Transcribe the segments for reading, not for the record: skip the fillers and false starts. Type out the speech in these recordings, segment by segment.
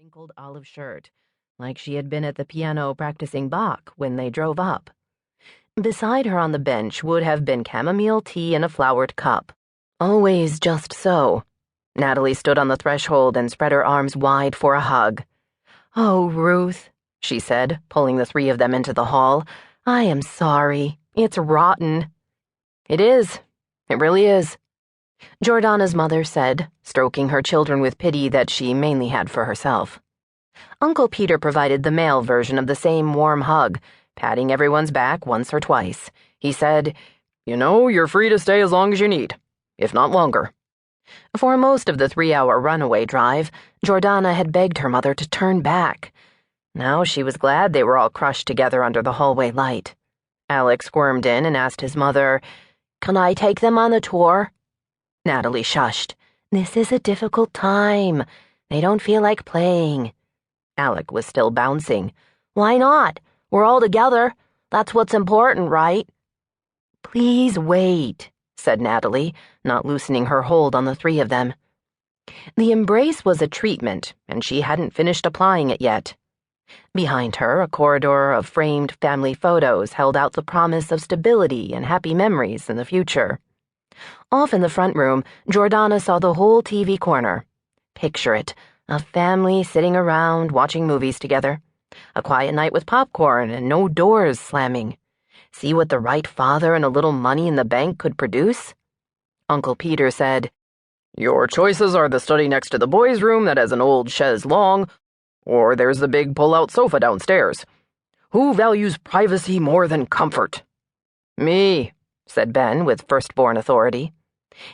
wrinkled olive shirt, like she had been at the piano practicing Bach when they drove up. Beside her on the bench would have been chamomile tea in a flowered cup. Always just so. Natalie stood on the threshold and spread her arms wide for a hug. "Oh, Ruth," she said, pulling the three of them into the hall. "I am sorry. It's rotten." "It is. It really is," Giordana's mother said, stroking her children with pity that she mainly had for herself. Uncle Peter provided the male version of the same warm hug, patting everyone's back once or twice. He said, "You know, you're free to stay as long as you need, if not longer." For most of the 3-hour runaway drive, Giordana had begged her mother to turn back. Now she was glad they were all crushed together under the hallway light. Alek squirmed in and asked his mother, "Can I take them on the tour?" Natalie shushed. "This is a difficult time. They don't feel like playing." Alek was still bouncing. "Why not? We're all together. That's what's important, right?" "Please wait," said Natalie, not loosening her hold on the three of them. The embrace was a treatment, and she hadn't finished applying it yet. Behind her, a corridor of framed family photos held out the promise of stability and happy memories in the future. Off in the front room, Giordana saw the whole TV corner. Picture it, a family sitting around watching movies together. A quiet night with popcorn and no doors slamming. See what the right father and a little money in the bank could produce? Uncle Peter said, "Your choices are the study next to the boys' room that has an old chaise longue, or there's the big pull-out sofa downstairs. Who values privacy more than comfort?" "Me," said Ben with firstborn authority.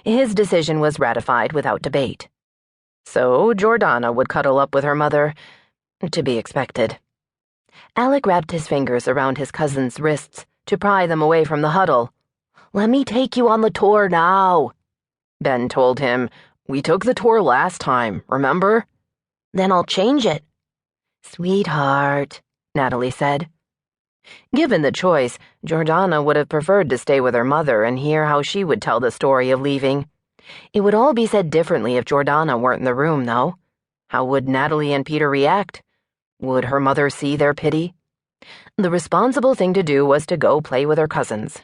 His decision was ratified without debate. So Giordana would cuddle up with her mother, to be expected. Alek wrapped his fingers around his cousin's wrists to pry them away from the huddle. "Let me take you on the tour now." Ben told him, "We took the tour last time, remember?" "Then I'll change it." "Sweetheart," Natalie said. Given the choice, Giordana would have preferred to stay with her mother and hear how she would tell the story of leaving. It would all be said differently if Giordana weren't in the room, though. How would Natalie and Peter react? Would her mother see their pity? The responsible thing to do was to go play with her cousins.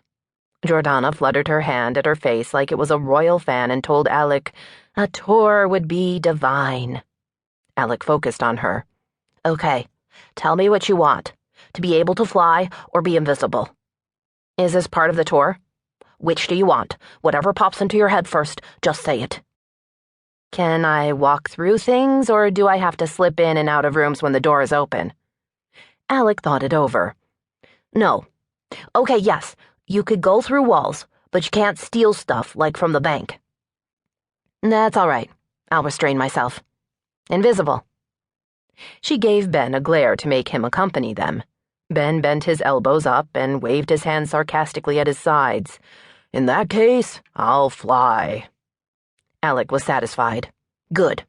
Giordana fluttered her hand at her face like it was a royal fan and told Alek, "A tour would be divine." Alek focused on her. "Okay, tell me what you want. To be able to fly or be invisible. Is this part of the tour? Which do you want? Whatever pops into your head first, just say it." "Can I walk through things, or do I have to slip in and out of rooms when the door is open?" Alek thought it over. "No. Okay, yes, you could go through walls, but you can't steal stuff like from the bank." "That's all right. I'll restrain myself. Invisible." She gave Ben a glare to make him accompany them. Ben bent his elbows up and waved his hands sarcastically at his sides. "In that case, I'll fly." Alek was satisfied. "Good.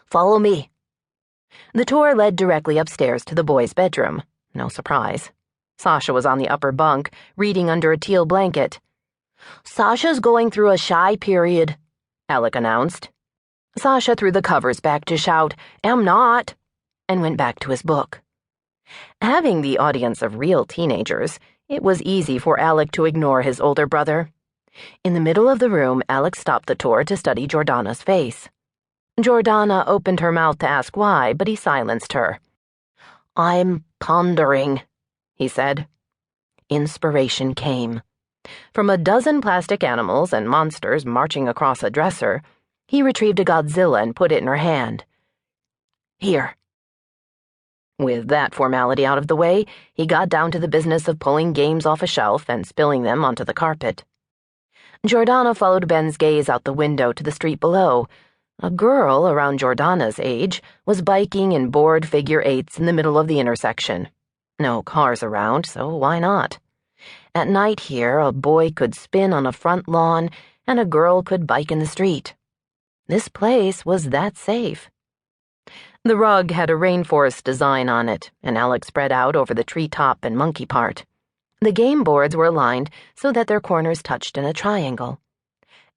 Follow me." The tour led directly upstairs to the boys' bedroom. No surprise. Sasha was on the upper bunk, reading under a teal blanket. "Sasha's going through a shy period," Alek announced. Sasha threw the covers back to shout, "Am not," and went back to his book. Having the audience of real teenagers, it was easy for Alek to ignore his older brother. In the middle of the room, Alek stopped the tour to study Giordana's face. Giordana opened her mouth to ask why, but he silenced her. "I'm pondering," he said. Inspiration came. From a dozen plastic animals and monsters marching across a dresser, he retrieved a Godzilla and put it in her hand. "Here." With that formality out of the way, he got down to the business of pulling games off a shelf and spilling them onto the carpet. Giordana followed Ben's gaze out the window to the street below. A girl around Giordana's age was biking in bored figure eights in the middle of the intersection. No cars around, so why not? At night here, a boy could spin on a front lawn and a girl could bike in the street. This place was that safe. The rug had a rainforest design on it, and Alek spread out over the treetop and monkey part. The game boards were aligned so that their corners touched in a triangle.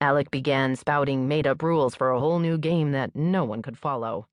Alek began spouting made-up rules for a whole new game that no one could follow.